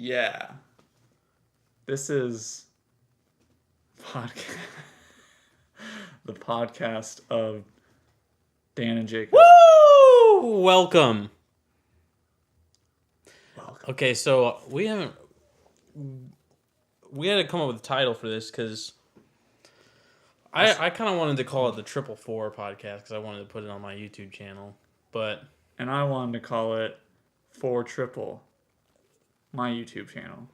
Yeah. This is the podcast of Dan and Jacob. Woo! Welcome. Okay, so we had to come up with a title for this because I kind of wanted to call it the Triplefour podcast because I wanted to put it on my YouTube channel, but And I wanted to call it 4 Triple, my YouTube channel.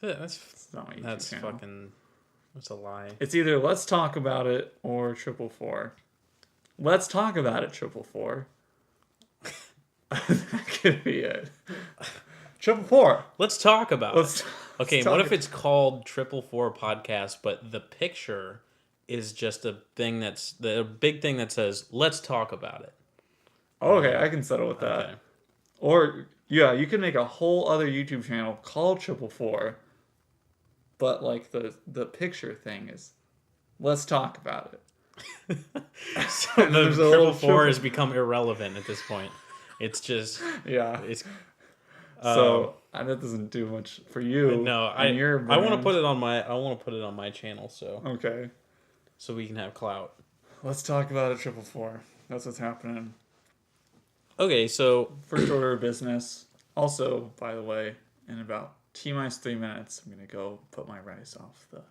that's not my YouTube channel. That's a lie. It's either Let's Talk About It or Triplefour. Let's Talk About It, Triplefour. That could be it. Triplefour. Let's talk about it. Okay, what if it. it's called Triplefour Podcast, but the picture is just a thing that's the big thing that says "Let's talk about it." Okay, I can settle with that. Okay. Or yeah, you can make a whole other YouTube channel called Triplefour, but like the picture thing is, let's talk about it. So the Triplefour has become irrelevant at this point. It's just It's so that doesn't do much for you. No, I want to put it on my channel. So okay, so we can have clout. Let's talk about it, Triplefour. That's what's happening. Okay, so first order of business. Also, by the way, in about T-minus 3 minutes, I'm gonna go put my rice off the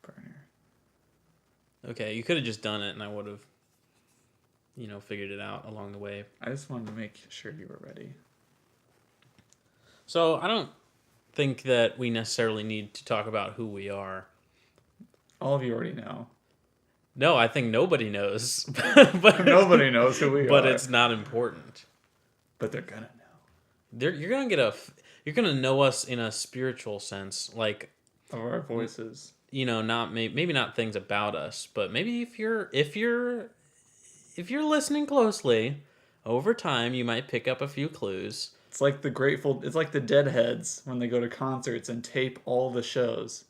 burner. Okay, you could have just done it, and I would have, figured it out along the way. I just wanted to make sure you were ready. So I don't think that we necessarily need to talk about who we are. All of you already know. No, I think nobody knows. But nobody knows who we are. But it's not important. But they're gonna know. You're gonna know us in a spiritual sense, like of our voices. Not maybe not things about us, but maybe if you're listening closely, over time you might pick up a few clues. It's like it's like the Deadheads when they go to concerts and tape all the shows.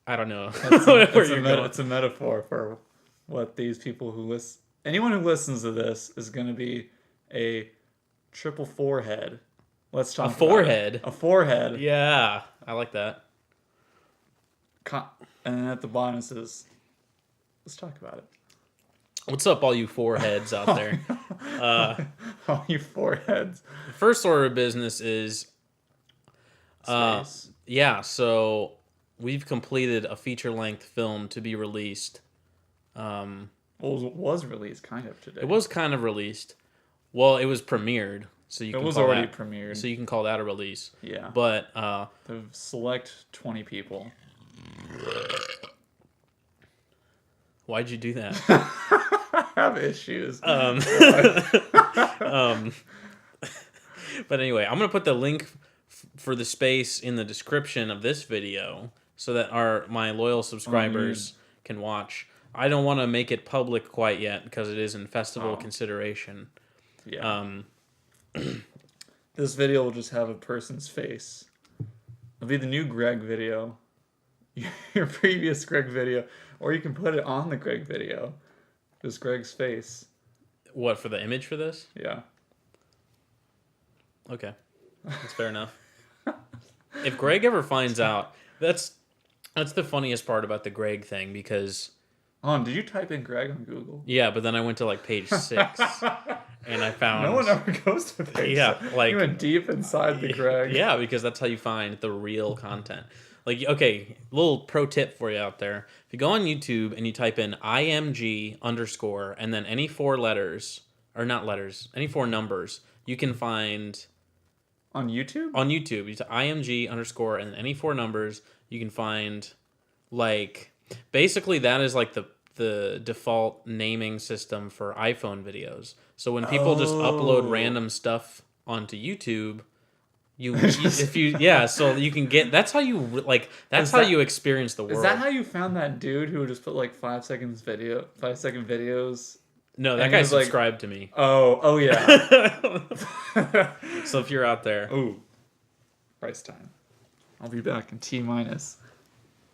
I don't know. It's a metaphor for what these people anyone who listens to this is going to be a triple forehead. Let's talk about forehead. A forehead. Yeah, I like that. And then at the bottom it says, let's talk about it. What's up, all you foreheads out there? All you foreheads. First order of business is... Space. So we've completed a feature-length film to be released. Well, it was released kind of today. It was kind of released. Well, it was premiered. So it was already premiered. So you can call that a release. Yeah. But... the select 20 people. Why'd you do that? I have issues. But anyway, I'm going to put the link for the space in the description of this video so that my loyal subscribers can watch. I don't want to make it public quite yet because it is in festival consideration. Yeah. This video will just have a person's face. It'll be the new Greg video. Your previous Greg video. Or you can put it on the Greg video. Just Greg's face. What, for the image for this? Yeah. Okay. That's fair enough. If Greg ever finds out, that's the funniest part about the Greg thing because... Did you type in Greg on Google? Yeah, but then I went to page 6 and I found... No one ever goes to page 6. You went deep inside the Greg. Yeah, because that's how you find the real content. Like, okay, little pro tip for you out there. If you go on YouTube and you type in IMG_ and then any 4 letters, or not letters, any 4 numbers, you can find... On YouTube? On YouTube. You type IMG_ and then any 4 numbers, you can find, like... Basically, that is like the default naming system for iPhone videos. So when people just upload random stuff onto YouTube... so you can get, that's how you you experience the world. Is that how you found that dude who would just put like 5-second videos? No, that guy subscribed to me. Oh yeah. So if you're out there. Ooh. Rice time. I'll be back in T-minus.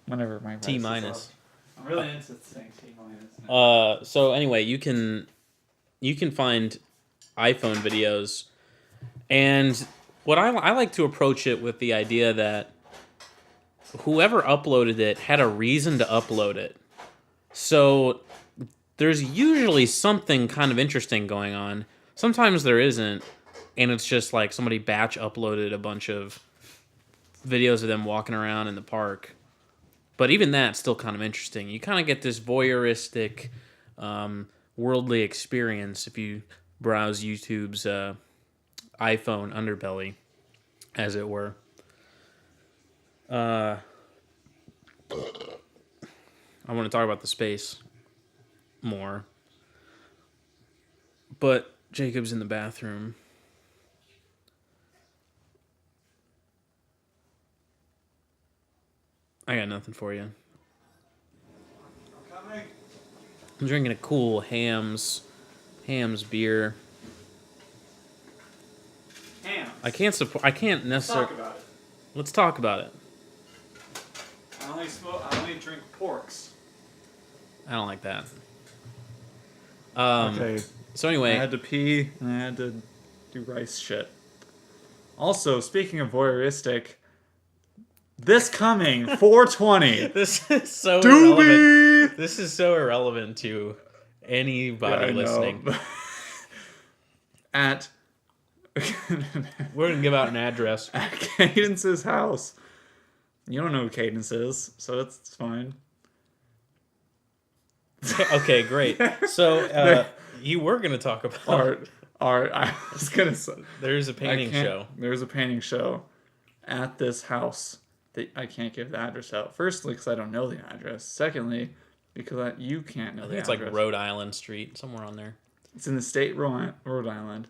Whenever my rice T-minus. is up. I'm really into saying T-minus now. So anyway, you can find iPhone videos and what I like to approach it with the idea that whoever uploaded it had a reason to upload it. So there's usually something kind of interesting going on. Sometimes there isn't, and it's just like somebody batch uploaded a bunch of videos of them walking around in the park. But even that's still kind of interesting. You kind of get this voyeuristic, worldly experience if you browse YouTube's iPhone underbelly, as it were. I want to talk about the space more. But Jacob's in the bathroom. I got nothing for you. I'm drinking a cool Ham's beer. Ham. I can't necessarily. Talk about it. Let's talk about it. I only drink porks. I don't like that. Okay. So I anyway, had to pee and I had to do rice shit. Also, speaking of voyeuristic, this coming 420. this is so irrelevant. Doobie! This is so irrelevant to anybody I know. listening. At We're gonna give out an address. at Cadence's house. You don't know who Cadence is, so it's fine. Okay, great. So you were gonna talk about I was gonna say there's a painting show. There's a painting show at this house that I can't give the address out. Firstly, because I don't know the address. Secondly, because you can't know I the think it's address. like Rhode Island Street, somewhere on there. It's in the state Rhode Island,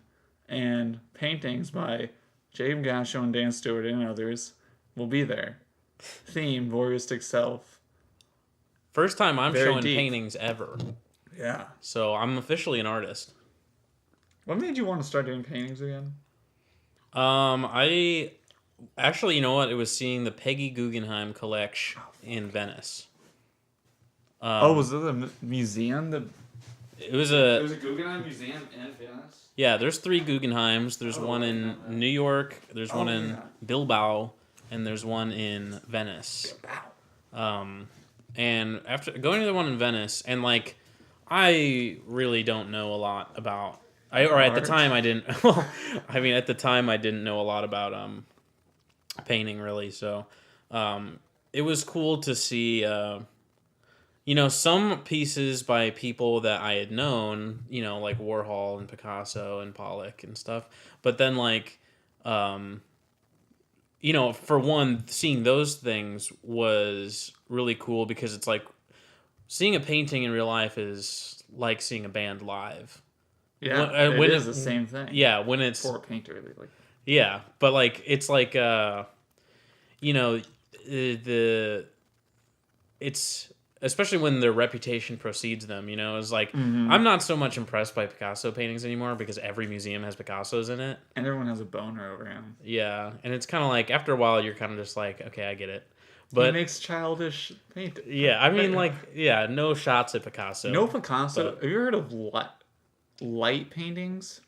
and paintings by James Gasho and Dan Stewart and others will be there. Theme: voyeuristic self. First time I'm Very showing deep. paintings ever. Yeah. So I'm officially an artist. What made you want to start doing paintings again? I actually, you know what? It was seeing the Peggy Guggenheim collection in Venice. Was it the museum? It was a a Guggenheim museum in Venice. yeah. There's 3 Guggenheims. There's one in New York. There's one in Bilbao, and there's one in Venice. And after going to the one in Venice, and like, I really don't know a lot about. At the time I didn't. Well, I mean, at the time I didn't know a lot about painting really. So, it was cool to see. Some pieces by people that I had known. Like Warhol and Picasso and Pollock and stuff. But then like, for one, seeing those things was really cool because it's like seeing a painting in real life is like seeing a band live. Yeah, it is the same thing. Yeah, when it's for a painter, like. Yeah, but like it's like it's especially when their reputation precedes them. It's like I'm not so much impressed by Picasso paintings anymore because every museum has Picassos in it, And everyone has a boner over him. Yeah, and it's kind of like after a while you're kind of just like, okay, I get it. But he makes childish paintings. Yeah, I mean, like, yeah, no shots at Picasso. No Picasso. Have you heard of light paintings?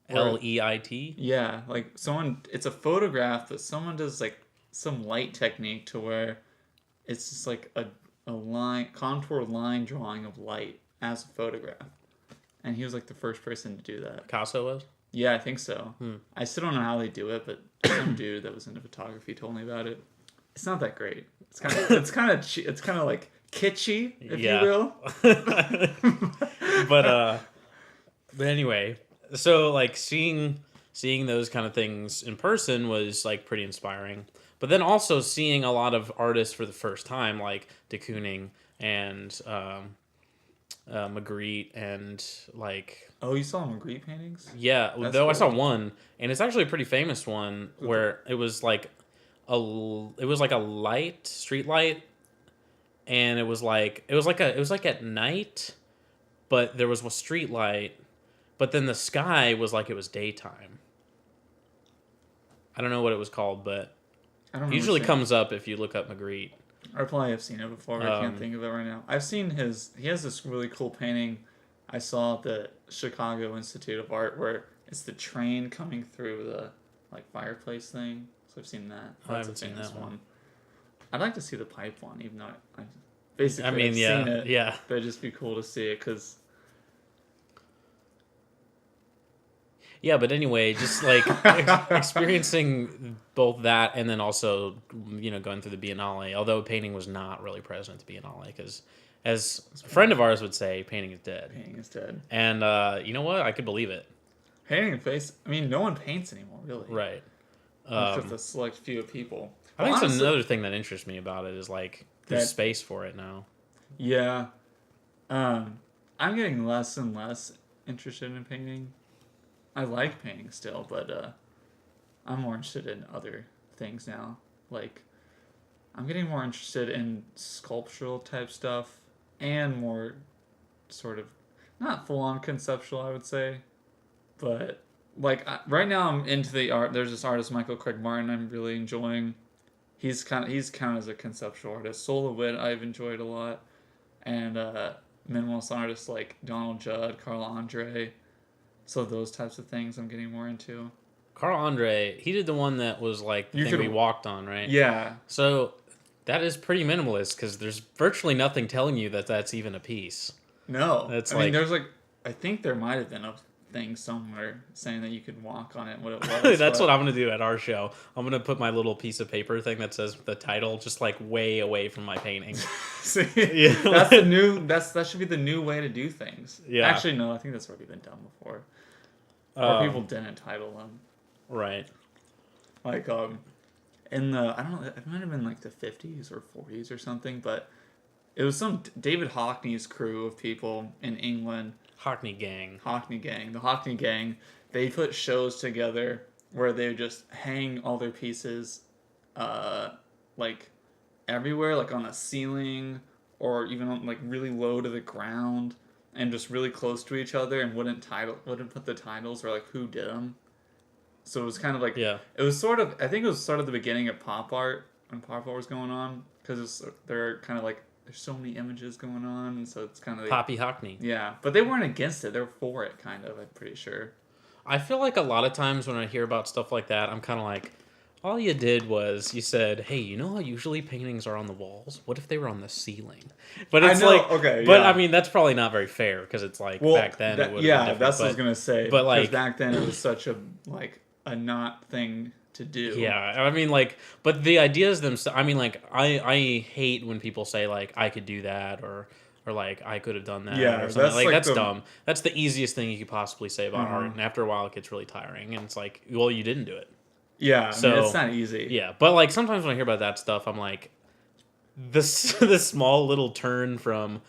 LEIT? Yeah, like it's a photograph that someone does like some light technique to where it's just like a contour line drawing of light as a photograph. And he was like the first person to do that. Picasso was? Yeah, I think so. I still don't know how they do it, but some dude that was into photography told me about it. It's not that great. It's kind of like kitschy, if you will. But anyway, so like seeing those kind of things in person was like pretty inspiring. But then also seeing a lot of artists for the first time, like de Kooning and Magritte and like. Oh, you saw Magritte paintings? Yeah, That's though cool. I saw one, and it's actually a pretty famous one where it was like a light street light, and it was like at night, but there was a street light, but then the sky was like it was daytime. I don't know what it was called, but it usually comes up if you look up Magritte. I probably have seen it before. I can't think of it right now. I've seen he has this really cool painting I saw at the Chicago Institute of Art where it's the train coming through like fireplace thing. So I've seen that. I That's haven't a seen famous that one. I'd like to see the pipe one, even though I basically I mean, I've yeah, seen it. yeah. But it'd just be cool to see it because. Yeah, but anyway, just like experiencing both that and then also, going through the Biennale, although painting was not really present at the Biennale, because as a friend of ours would say, painting is dead. Painting is dead. And you know what? I could believe it. Painting a face. I mean, no one paints anymore, really. Right. It's just a select few of people. I think honestly, it's another thing that interests me about it is like there's space for it now. Yeah. I'm getting less and less interested in painting. I like painting still, but I'm more interested in other things now. Like, I'm getting more interested in sculptural type stuff and more sort of, not full on conceptual, I would say, but like right now I'm into the art. There's this artist, Michael Craig Martin, I'm really enjoying. He's counted as a conceptual artist. Soul of Wit I've enjoyed a lot, and minimalist artists like Donald Judd, Carl Andre. So those types of things I'm getting more into. Carl Andre, he did the one that was like the thing we walked on, right? Yeah. So that is pretty minimalist because there's virtually nothing telling you that that's even a piece. No. That's I mean, there's I think there might have been a thing somewhere saying that you could walk on it, what it was. That's what I'm going to do at our show. I'm going to put my little piece of paper thing that says the title just like way away from my painting. See, yeah. That should be the new way to do things. Yeah. Actually, no, I think that's already been done before. Or people didn't title them. Right. Like, in the, I don't know, it might have been like the 50s or 40s or something, but it was some David Hockney's crew of people in England. Hockney Gang. The Hockney Gang. They put shows together where they would just hang all their pieces, like, everywhere, like on a ceiling, or even on, like, really low to the ground, and just really close to each other, and wouldn't put the titles or like who did them. So it was kind of like, yeah. It was sort of, I think it was sort of the beginning of pop art when pop art was going on, because they're kind of like, there's so many images going on, and so it's kind of like, Poppy Hockney. Yeah, but they weren't against it; they were for it, kind of. I'm pretty sure. I feel like a lot of times when I hear about stuff like that, I'm kind of like, all you did was you said, "Hey, you know how usually paintings are on the walls? What if they were on the ceiling?" But it's like, okay, but yeah. I mean, that's probably not very fair because it's like back then. It would have been different, that's what I was gonna say. But like back then, it was such a not thing to do. Yeah, I mean, like, but the ideas themselves. I mean, like, I hate when people say like I could do that or like I could have done that. Yeah, or something. That's dumb. That's the easiest thing you could possibly say about art, and after a while, it gets really tiring. And it's like, well, you didn't do it. Yeah, so it's not easy. Yeah, but like sometimes when I hear about that stuff, I'm like, this small little turn from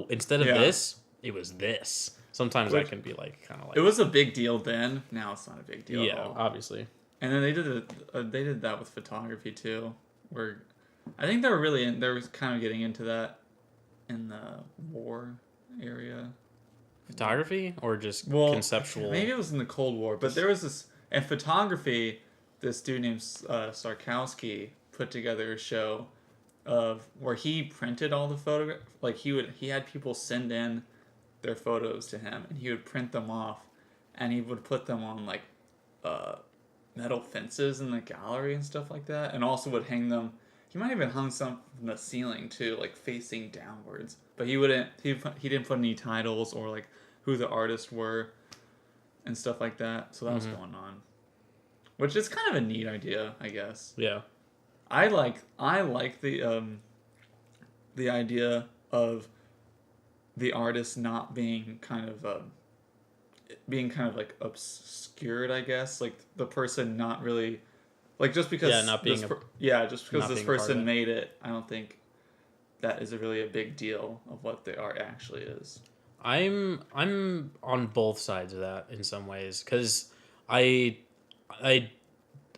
instead of this, it was this. Sometimes that can be like kind of like it was a big deal then. Now it's not a big deal. Yeah, at all. Obviously. And then they did that with photography too, where I think they were kind of getting into that in the war area. Photography or just conceptual? Maybe it was in the Cold War, but there was this in photography. This dude named Sarkowski put together a show of where he printed all the photographs. Like he had people send in their photos to him, and he would print them off, and he would put them on like metal fences in the gallery and stuff like that, and also would hang them. He might even hung some from the ceiling too, like facing downwards. But he didn't put any titles or like who the artists were and stuff like that. So that was going on. Which is kind of a neat idea, I guess. Yeah. I like the idea of the artist not being kind of like obscured, I guess. Like the person not really like just because this person made it, I don't think that is really a big deal of what the art actually is. I'm on both sides of that in some ways because I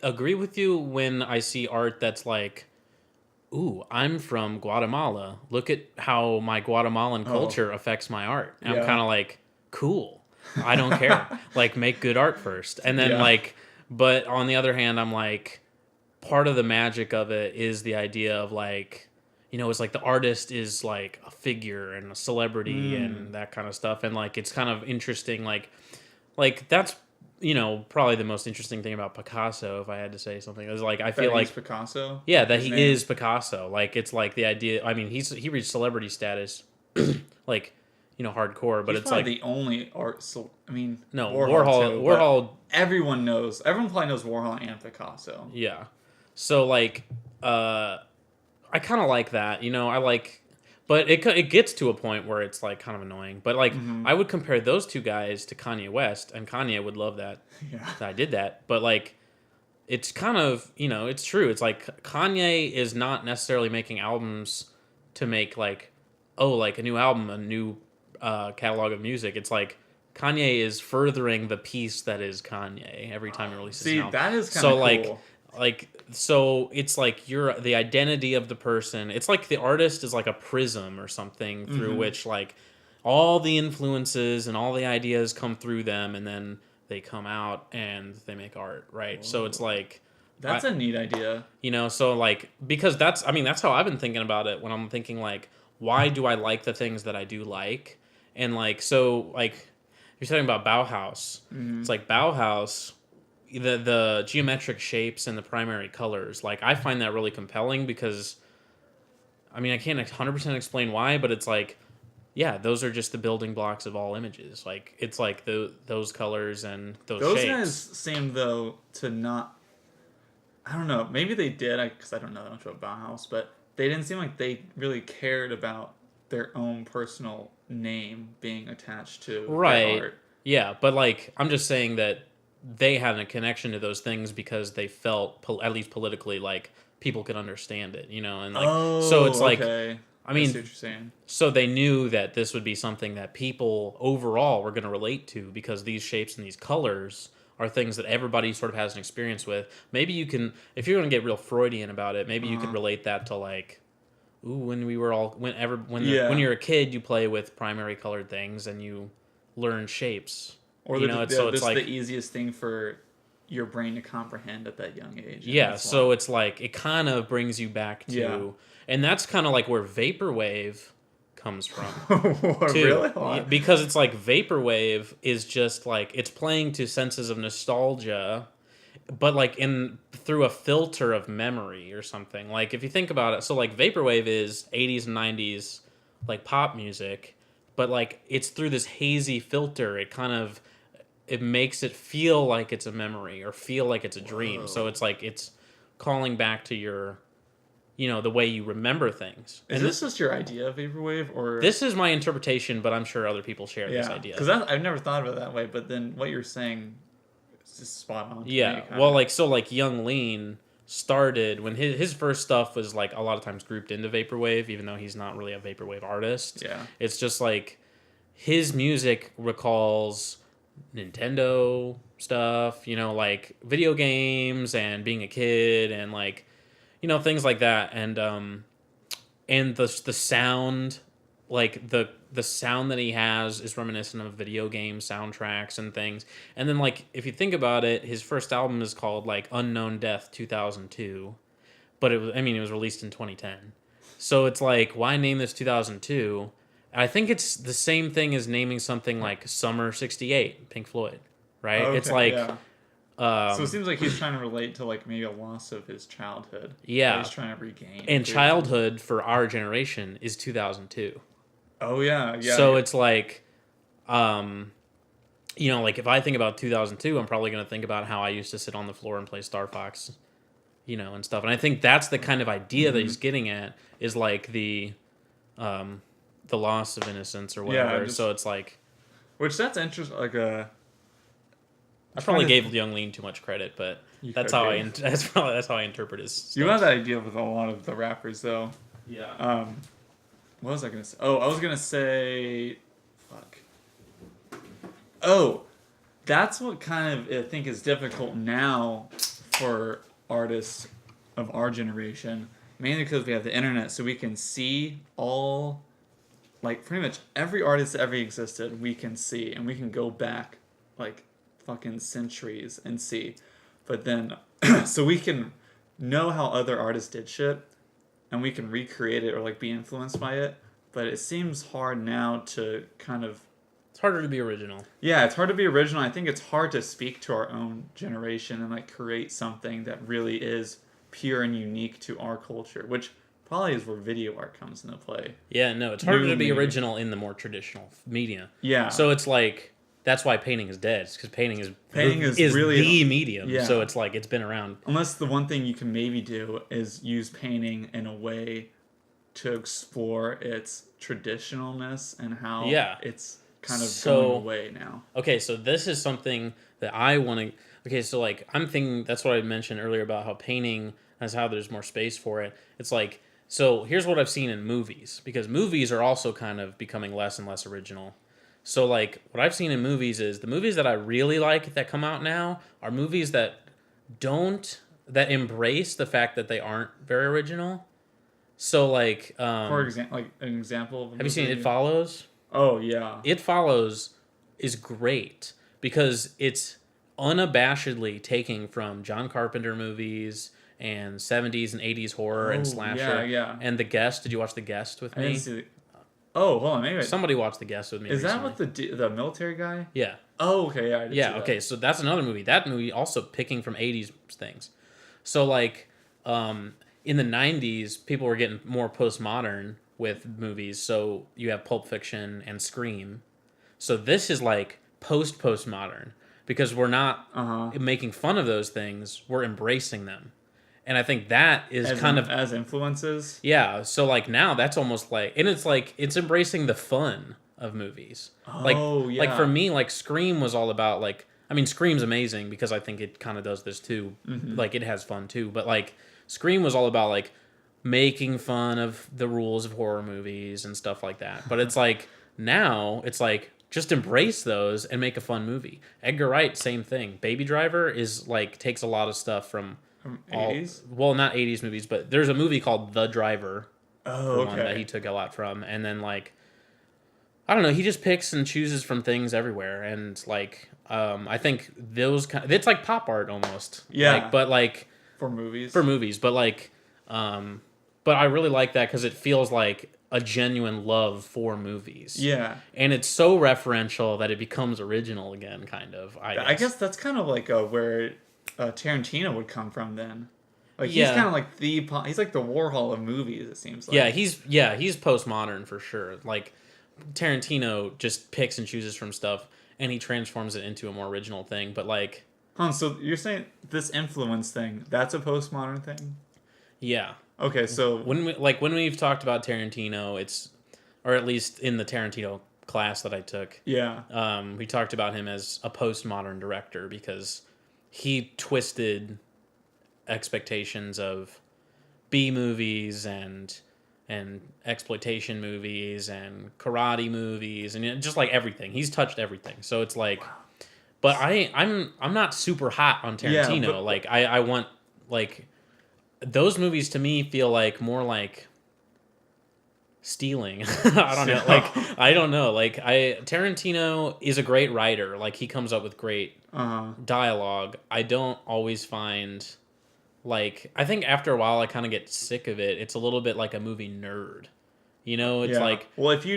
agree with you when I see art that's like, ooh, I'm from Guatemala. Look at how my Guatemalan culture affects my art. And I'm kind of like, cool. I don't care. Like, make good art first. And then but on the other hand, I'm like, part of the magic of it is the idea of like, it's like the artist is like a figure and a celebrity and that kind of stuff. And like, it's kind of interesting. Like that's probably the most interesting thing about Picasso, if I had to say something, is like I That feel he's like Picasso. yeah, that His he name. is Picasso. Like it's like the idea. I mean, he reached celebrity status, like hardcore. But He's it's probably like the only art. So I mean, no Warhol Warhol. too, but Warhol, everyone knows. Everyone probably knows Warhol and Picasso. yeah. So like, I kind of like that. I like, but it gets to a point where it's like kind of annoying. But like, Mm-hmm. I would compare those two guys to Kanye West, and Kanye would love that Yeah. I did that. But like, it's kind of it's true. It's like Kanye is not necessarily making albums to make like like a new album, a new catalog of music. It's like Kanye is furthering the piece that is Kanye every time he releases See, an album. that is kind So of like cool. so it's like you're the identity of the person. It's like the artist is like a prism or something through Mm-hmm. which like all the influences and all the ideas come through them, and then they come out and they make art, right? Whoa. So it's like That's a neat idea. so like because that's how I've been thinking about it when I'm thinking like why do I like the things that I do like? And like so like you're talking about Bauhaus. Mm-hmm. It's like Bauhaus, the geometric shapes and the primary colors. Like I find that really compelling because I mean I can't 100% explain why, but it's like yeah, those are just the building blocks of all images. Like it's like those colors and those shapes. Guys seem though to not. I don't know. Maybe they did, because I don't know that much about Bauhaus, but they didn't seem like they really cared about their own personal name being attached to Right. their art. Yeah, but like I'm just saying that they had a connection to those things because they felt at least politically like people could understand it, and like so it's like okay. I I mean see what you're saying. so they knew that this would be something that people overall were going to relate to because these shapes and these colors are things that everybody sort of has an experience with. Maybe you can, if you're going to get real Freudian about it, maybe you could relate that to like, ooh, when we were all, when you're a kid, you play with primary colored things and you learn shapes. Or so this it's like is the easiest thing for your brain to comprehend at that young age. Yeah, so it's like it kind of brings you back to, and that's kind of like where vaporwave comes from too. Really? Why? Because it's like vaporwave is just like it's playing to senses of nostalgia, but like through a filter of memory or something. Like if you think about it, so like vaporwave is 80s and 90s like pop music, but like it's through this hazy filter. It makes it feel like it's a memory or feel like it's a dream. Whoa. So it's like it's calling back to your the way you remember things. Is this just your idea of vaporwave, or this is my interpretation, but I'm sure other people share this idea. Because I've never thought of it that way, but then what you're saying is just spot on. Yeah, well, like Young Lean started when his first stuff was like a lot of times grouped into vaporwave, even though he's not really a vaporwave artist. Yeah, it's just like his music recalls Nintendo stuff, like video games and being a kid and like things like that, and the sound, like the sound that he has is reminiscent of video game soundtracks and things. And then like if you think about it, his first album is called like Unknown Death 2002, but it was released in 2010. So it's like, why name this 2002? I think it's the same thing as naming something like Summer 68, Pink Floyd, right? Okay, it's like so it seems like he's trying to relate to like maybe a loss of his childhood. Yeah, that he's trying to regain. And childhood for our generation is 2002. Oh yeah. So it's like, like if I think about 2002, I'm probably going to think about how I used to sit on the floor and play Star Fox, and stuff. And I think that's the kind of idea that he's getting at, is like the loss of innocence or whatever. So it's like, which that's interesting. Like I probably gave Young Lean too much credit, but that's how I interpret his stuff. You have that idea with a lot of the rappers, though. Yeah. What was I gonna say? Oh, I was gonna say, fuck. Oh, that's what kind of I think is difficult now for artists of our generation, mainly because we have the internet, so we can see all, like pretty much every artist that ever existed, we can see, and we can go back, like fucking centuries and see. But then so we can know how other artists did shit and we can recreate it or like be influenced by it, but it seems hard now to kind of It's harder to be original. Yeah, it's hard to be original. I think it's hard to speak to our own generation and like create something that really is pure and unique to our culture, which probably is where video art comes into play. Yeah, no, it's harder New to be media. original in the more traditional media. Yeah. So it's like that's why painting is dead. Because painting is really the medium. Yeah. So it's like it's been around. Unless the one thing you can maybe do is use painting in a way to explore its traditionalness and how it's kind of going away now. Okay, so this is something that I want to. Okay, so like I'm thinking that's what I mentioned earlier about how painting has how there's more space for it. It's like so here's what I've seen in movies because movies are also kind of becoming less and less original. So like what I've seen in movies is the movies that I really like that come out now are movies that embrace the fact that they aren't very original. So like for example, like an example of a have you seen movie? It Follows? Oh yeah. It Follows is great because it's unabashedly taking from John Carpenter movies and 70s and 80s horror and slasher. Yeah. And The Guest. Did you watch The Guest with I me? didn't see the... Oh, hold on, maybe Somebody watched The Guest with me. is recently. that with the military guy? Yeah. Oh, okay, yeah. I did see that. Okay, so that's another movie. That movie also picking from 80s things. So like in the 90s, people were getting more postmodern with movies. So you have Pulp Fiction and Scream. So this is like postmodern because we're not making fun of those things. We're embracing them. And I think that is as influences. Yeah, so like now that's almost like and it's like it's embracing the fun of movies. Like for me like Scream was all about like I mean Scream's amazing because I think it kind of does this too. Mm-hmm. Like it has fun too, but like Scream was all about like making fun of the rules of horror movies and stuff like that. But it's like now it's like just embrace those and make a fun movie. Edgar Wright same thing. Baby Driver is like takes a lot of stuff from 80s? Well, not 80s movies, but there's a movie called The Driver. One that he took a lot from. And then, like, I don't know, he just picks and chooses from things everywhere. And, like, I think those it's like pop art almost. Yeah. Like, but, like... For movies. But, like, but I really like that because it feels like a genuine love for movies. Yeah. And it's so referential that it becomes original again, kind of, I guess. that's kind of like where... Tarantino would come from then. Like he's kind of like he's like the Warhol of movies. It seems like. He's postmodern for sure. Like Tarantino just picks and chooses from stuff, and he transforms it into a more original thing. But like, so you're saying this influence thing? That's a postmodern thing. Yeah. Okay, so when we've talked about Tarantino, it's or at least in the Tarantino class that I took. Yeah. We talked about him as a postmodern director because he twisted expectations of B movies and exploitation movies and karate movies and just like everything. He's touched everything. So it's like, but I'm not super hot on Tarantino. Yeah, but, like I want like those movies to me feel like more like stealing. I don't know. Like Tarantino is a great writer. Like he comes up with great dialogue. I don't always find like I think after a while I kind of get sick of it. It's a little bit like a movie nerd. You know, it's like well, if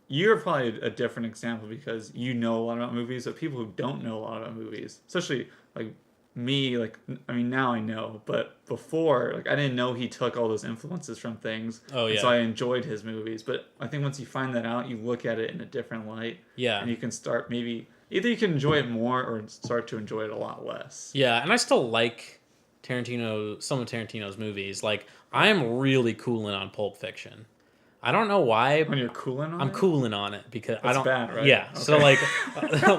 you're probably a different example because you know a lot about movies, but people who don't know a lot about movies, especially like me, like I mean now I know, but before like I didn't know he took all those influences from things. Oh yeah. So I enjoyed his movies, but I think once you find that out, you look at it in a different light. Yeah. And you can start maybe either you can enjoy it more or start to enjoy it a lot less. Yeah, and I still like some of Tarantino's movies. Like I'm really cooling on Pulp Fiction. I don't know why. When you're cooling on it? I'm cooling on it because That's I don't. bad, right? Yeah. Okay. So like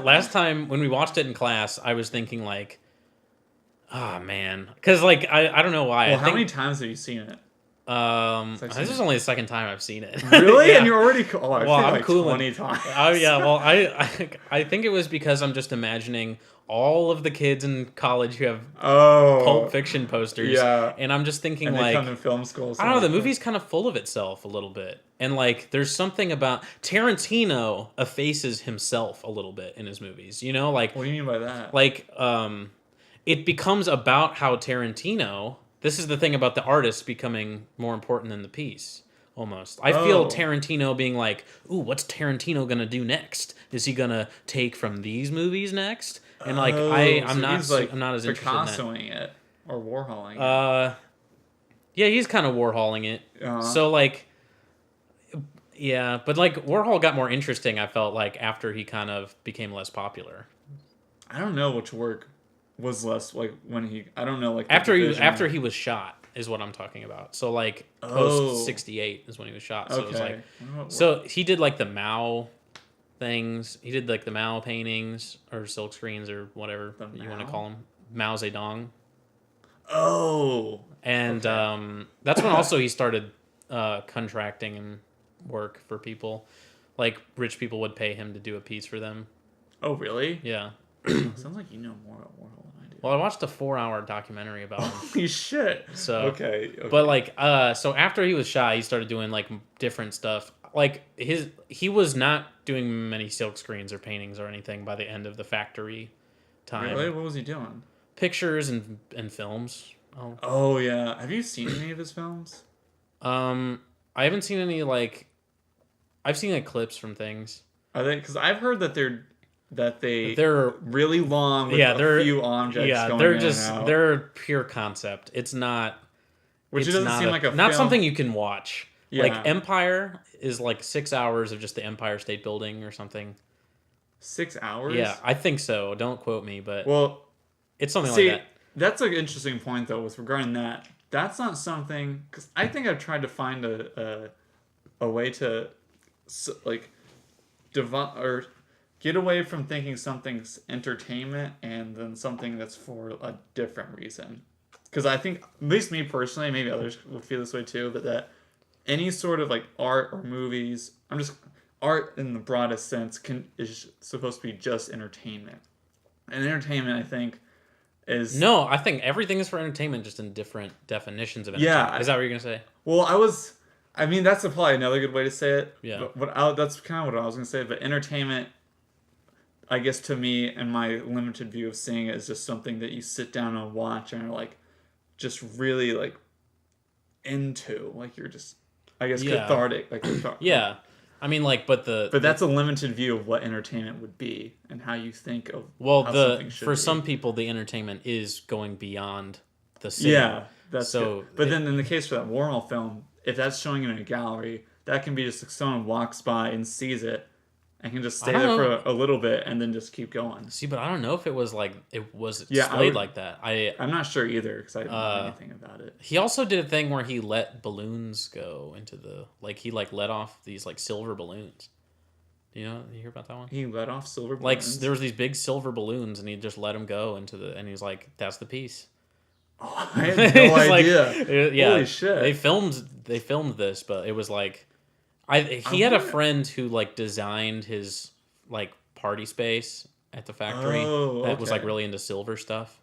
last time when we watched it in class, I was thinking like, oh man, because like I don't know why. Well, how many times have you seen it? This is only the second time I've seen it. Really? Yeah. And you're already cool. Oh, I feel I'm like cooling. 20 times. Oh yeah. Well, I think it was because I'm just imagining all of the kids in college who have Pulp Fiction posters. Yeah. And I'm just thinking and like, they come in film school. I don't know. The movie's kind of full of itself a little bit, and like there's something about Tarantino effaces himself a little bit in his movies. You know, like what do you mean by that? Like, it becomes about how Tarantino. This is the thing about the artist becoming more important than the piece. almost. I feel Oh. Tarantino being like, "Ooh, what's Tarantino gonna do next? Is he gonna take from these movies next?" And like, Oh, I'm so not he's like I'm not as interested in that. Picassoing it or Warholing it. Yeah, he's kind of Warholing it. Uh, So like, yeah, but like Warhol got more interesting. I felt like after he kind of became less popular. I don't know which work was less like when he. I don't know like the After division. after he was shot is what I'm talking about. So like post 68 is when he was shot. So it was like, so he did like the Mao things. He did like the Mao paintings or silk screens or whatever you want to call them. Mao Zedong. Oh. And that's when also he started contracting and work for people. Like rich people would pay him to do a piece for them. Oh, really? Yeah. Sounds like you know more about Warhol than I do. Well, I watched a 4-hour documentary about him. Holy shit. So okay. But like so after he was shot, he started doing like different stuff. Like he was not doing many silk screens or paintings or anything by the end of the factory time. Really? What was he doing? Pictures and films. Oh yeah. Have you seen any of his films? I haven't seen any like. I've seen like clips from things. Are they? Because I've heard that they're really long with they're a few objects going they're in just and out. they're pure concept. It's not. Which it's doesn't not seem like a not film. something you can watch. Yeah. Like Empire is like 6 hours of just the Empire State Building or something. 6 hours? Yeah, I think so. Don't quote me, but Well, it's something see, like that. that's an interesting point though with regarding that. That's not something because I think I've tried to find a way to like divide or get away from thinking something's entertainment and then something that's for a different reason. Because I think, at least me personally, maybe others will feel this way too, but that any sort of like art or movies, art in the broadest sense is supposed to be just entertainment. And entertainment, I think, is No, I think everything is for entertainment, just in different definitions of entertainment. Yeah. Is that what you're gonna say? well, I mean, that's probably another good way to say it. Yeah. But that's kind of what I was gonna say. But entertainment, I guess to me and my limited view of seeing it is just something that you sit down and watch and are like, just really like into, like you're just, I guess, cathartic. Like Yeah, I mean, like, but that's a limited view of what entertainment would be and how you think of. well, how something should for be. some people, the entertainment is going beyond the cinema. Yeah, that's so. good. But then in the case for that Warhol film, if that's showing in a gallery, that can be just like someone walks by and sees it and can just stay there for a little bit and then just keep going. See, but I don't know if it was Yeah, displayed like that. I'm not sure either because I don't know anything about it. He also did a thing where he let balloons go into he let off these like silver balloons. You hear about that one? He let off silver Like balloons? there was these big silver balloons, and he just let them go and he's like, "That's the piece." Oh, I had no idea. Yeah, Holy shit! They filmed this, but it was like, he had a friend who like designed his like party space at the factory that was like really into silver stuff.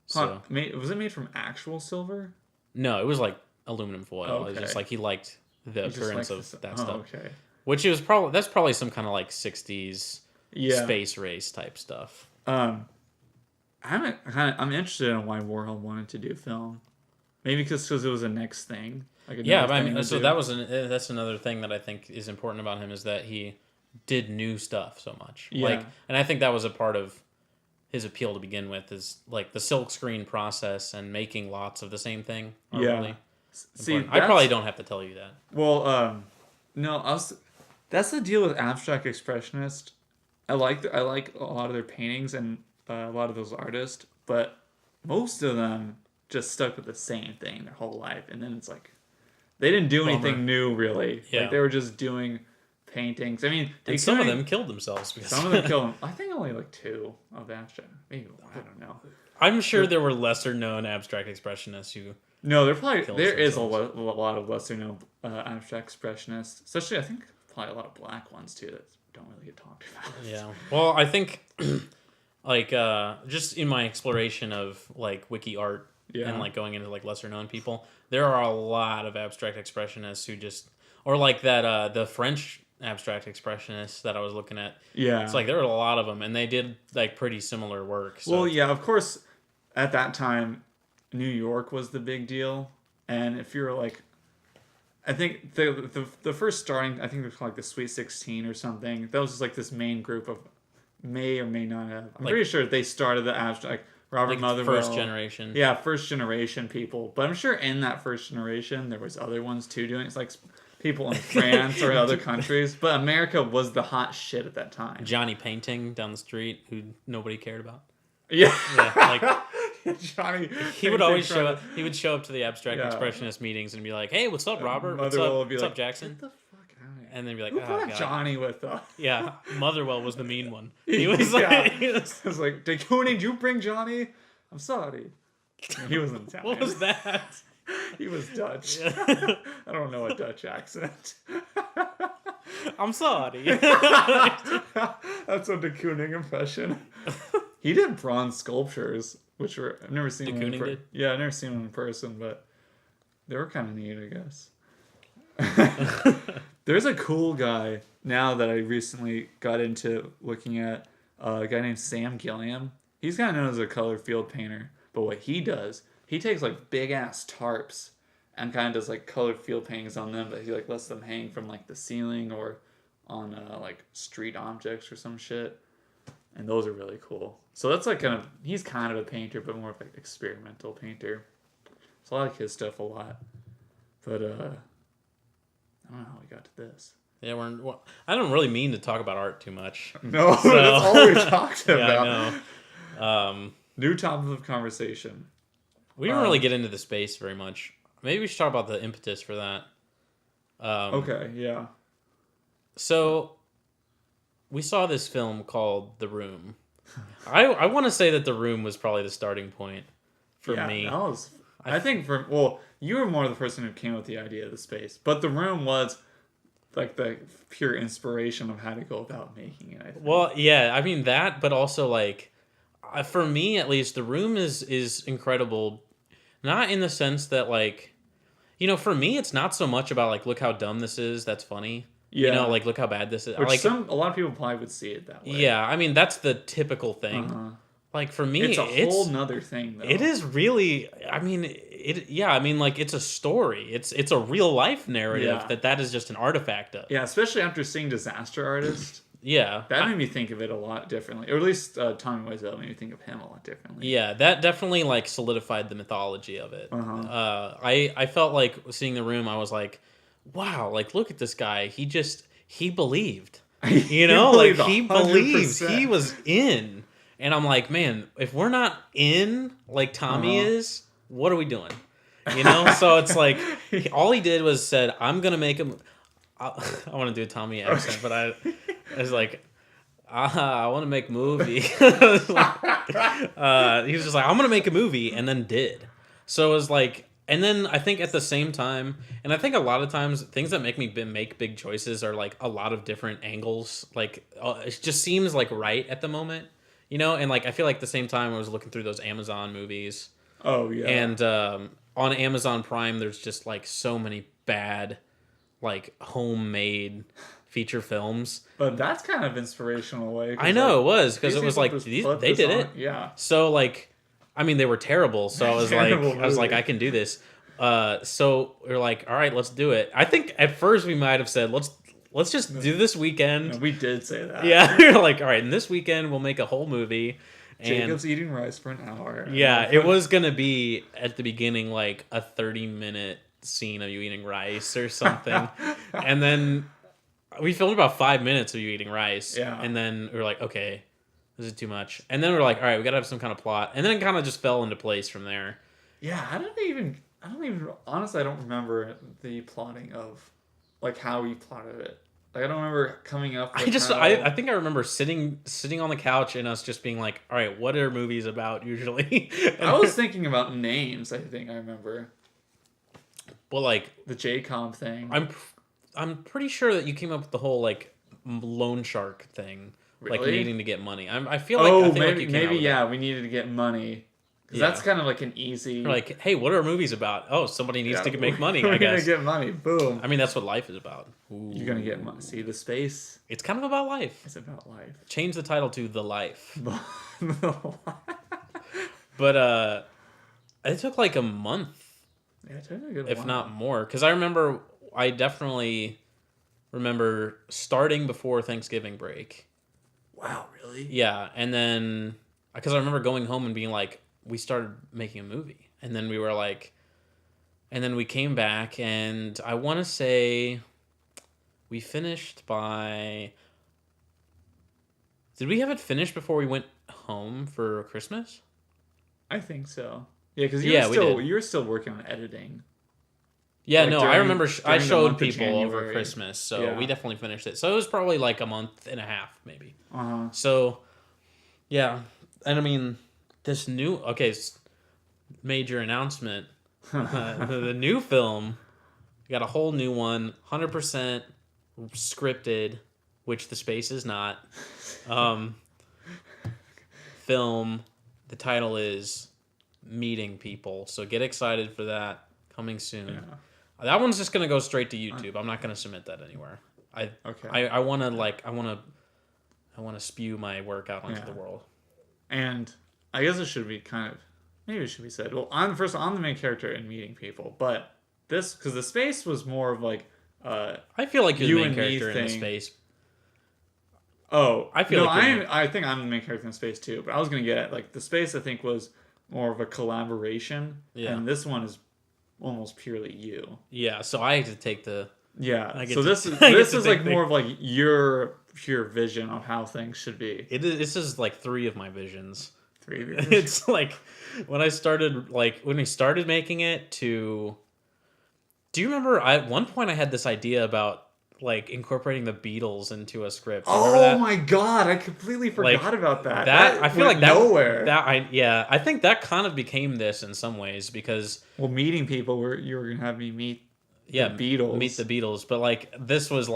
So was it made from actual silver? no, it was like aluminum foil. Okay. It was just like he liked the appearance of that stuff. Okay. Which is probably some kind of like 60s space race type stuff. I'm interested in why Warhol wanted to do film. Maybe because it was a next thing. Like Yeah, but I mean, so that's another thing that I think is important about him is that he did new stuff so much. Yeah. Like, and I think that was a part of his appeal to begin with is like the silk screen process and making lots of the same thing. Really see, I probably don't have to tell you that. Well, no, that's the deal with abstract expressionist. I like a lot of their paintings and a lot of those artists, but most of them just stuck with the same thing their whole life, and then it's like they didn't do anything new really. Yeah. Like they were just doing paintings. I mean, And some of them killed themselves. Because some of them killed them. I think only like 2 of the abstract. Maybe I don't know. I'm sure there were lesser known abstract expressionists who. No, there is a lot of lesser known abstract expressionists, especially I think probably a lot of black ones too that don't really get talked about. Yeah. Well, I think like just in my exploration of like wiki art and like going into like lesser known people, there are a lot of abstract expressionists who just or like that the French abstract expressionists that I was looking at. Yeah. It's like there were a lot of them and they did like pretty similar work. So. Well, yeah, of course at that time New York was the big deal, and if you're like I think the first starting, I think it was called like the Sweet 16 or something. That was just like this main group of may or may not have. I'm pretty sure they started the abstract. Robert Motherwell. First generation. Yeah, first generation people. But I'm sure in that first generation there was other ones too doing it. It's like people in France or other countries. But America was the hot shit at that time. Johnny Painting down the street who nobody cared about. Yeah. Like Johnny. He would always show up. He would show up to the abstract expressionist meetings and be like, "Hey, what's up, Robert? What's up, Jackson?" Get the fuck out of here. And then be like, Who "Oh brought God." Johnny with us? Yeah, Motherwell was the mean one. He was like, I was like, did you bring Johnny? I'm sorry. He was Italian. "What was that?" He was Dutch. I don't know a Dutch accent. I'm sorry. That's a de Kooning impression. He did bronze sculptures, which were I've never seen. De Kooning did? Yeah, I've never seen them in person, but they were kind of neat, I guess. There's a cool guy now that I recently got into looking at. A guy named Sam Gilliam. He's kind of known as a color field painter, but what he does, he takes like big ass tarps and kind of does like colored field paintings on them, but he like lets them hang from like the ceiling or on like street objects or some shit. And those are really cool. So that's like he's kind of a painter, but more of like experimental painter. So I like his stuff a lot. But I don't know how we got to this. Yeah, I don't really mean to talk about art too much. No, so, that's all we talked about. Yeah, I know. New topic of conversation. We didn't really get into the space very much. Maybe we should talk about the impetus for that. Okay, yeah. So, we saw this film called The Room. I want to say that The Room was probably the starting point for me. That was, I think you were more the person who came up with the idea of the space, but The Room was like the pure inspiration of how to go about making it, I think. Well, yeah, I mean that, but also like, for me at least, The Room is incredible. Not in the sense that like, for me it's not so much about like, look how dumb this is, that's funny. Yeah. Like look how bad this is. Which like, a lot of people probably would see it that way. Yeah, I mean that's the typical thing. Uh-huh. Like for me, it's a whole nother thing though. It is really. I mean, like it's a story. It's a real life narrative that is just an artifact of. Yeah, especially after seeing Disaster Artist. Yeah, that made me think of it a lot differently, or at least Tommy Wiseau made me think of him a lot differently. Yeah, that definitely like solidified the mythology of it. Uh-huh. I felt like seeing The Room. I was like, wow, like look at this guy. He believed. He believes. He was in. And I'm like, man, if we're not in like Tommy is, what are we doing? So it's like all he did was said, I'm gonna make him. I want to do a Tommy accent, but I was like, I want to make a movie. He was just like, I'm gonna make a movie, and then did. So it was like, and then I think at the same time, and I think a lot of times things that make me make big choices are like a lot of different angles. Like it just seems like right at the moment. And like I feel like at the same time I was looking through those Amazon movies. Oh yeah. And on Amazon Prime, there's just like so many bad, like homemade feature films. But that's kind of inspirational way. I know it was because it was like they did it. Yeah. So like, I mean, they were terrible. So I was like, I can do this. So we we're like, all right, let's do it. I think at first we might have said, let's just do this weekend. No, we did say that. Yeah, we were like, all right, and this weekend we'll make a whole movie. And Jacob's eating rice for an hour. Yeah, it was going to be, at the beginning, like a 30-minute scene of you eating rice or something. And then we filmed about 5 minutes of you eating rice. Yeah. And then we were like, okay, this is too much. And then we we're like, all right, we got to have some kind of plot. And then it kind of just fell into place from there. Yeah, I don't even, honestly, I don't remember the plotting of, like, how we plotted it. Like, I don't remember coming up with I think I remember sitting on the couch and us just being like, all right, what are movies about usually? I was thinking about names, I think I remember. Well, like... The J-Com thing. I'm pretty sure that you came up with the whole, like, loan shark thing. Really? Like, needing to get money. I feel like... maybe we needed to get money. Because that's kind of like an easy... Like, hey, what are movies about? Oh, somebody needs to make money, I guess. We're going to get money. Boom. I mean, that's what life is about. Ooh. You're going to get money. See, the space... It's kind of about life. It's about life. Change the title to The Life. But, it took like a month. Yeah, it took a good if while. not more. Because I remember I definitely remember starting before Thanksgiving break. Wow, really? Yeah, and then because I remember going home and being like, we started making a movie, and then we were like, and then we came back, and I want to say we finished by. Did we have it finished before we went home for Christmas? I think so. Yeah, because We did. you were still working on editing. Yeah, Like no, I remember I during the showed month of people over January. Christmas, so Yeah. we definitely finished it. So it was probably like a month and a half, maybe. Uh-huh. So, yeah, and I mean, this new major announcement, the new film, we got a whole new one, 100% scripted, which The Space is not. Film. The title is Meeting People, so get excited for that coming soon. Yeah. That one's just gonna go straight to YouTube. I'm not gonna submit that anywhere. Okay. I wanna spew my work out onto the world. And I guess it should be maybe it should be said. Well, I'm the main character in Meeting People, but because The Space was more of like I feel like you're you the main and me character in The thing. Space. Oh, I feel like I think I'm the main character in Space too. But I was gonna get at, like, The Space. I think was more of a collaboration, and this one is almost purely you. Yeah, so I have to take the. Yeah. So this is like more of like your pure vision of how things should be. This is like 3 of my visions. 3 of your visions. It's like when we started making it to. Do you remember? At one point, I had this idea about like incorporating the Beatles into a script. Oh my god, I completely forgot about that. I feel like that nowhere. I think that kind of became this in some ways because Meeting People where you were gonna have me meet the Beatles. Meet the Beatles, but like this is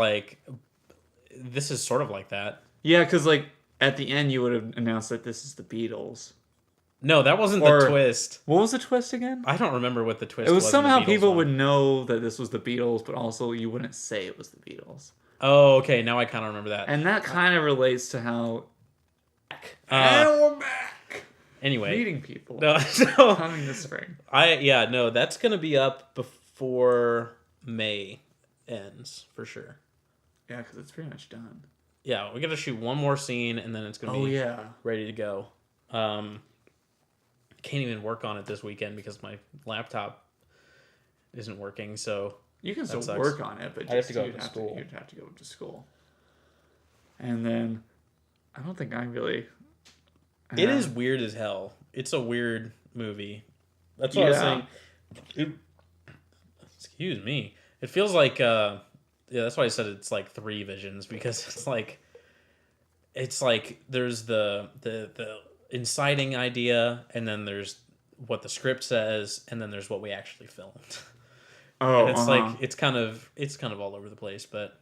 sort of like that. Yeah, because like at the end you would have announced that this is the Beatles. No, that wasn't the twist. What was the twist again? I don't remember what the twist was. It was somehow people would know that this was the Beatles, but also you wouldn't say it was the Beatles. Oh, okay. Now I kind of remember that. And that kind of relates to how. And we're back. Anyway, Meeting People. No, so coming this spring. That's gonna be up before May ends for sure. Yeah, because it's pretty much done. Yeah, we got to shoot one more scene, and then it's gonna be ready to go. Can't even work on it this weekend because my laptop isn't working. So you can still work on it, but I have to go to school. You'd have to go to school. And then I don't think I really. It is weird as hell. It's a weird movie. That's what I was saying. Excuse me. It feels like that's why I said it's like 3 visions because it's like there's the inciting idea, and then there's what the script says, and then there's what we actually filmed. Oh, and it's like it's kind of all over the place, but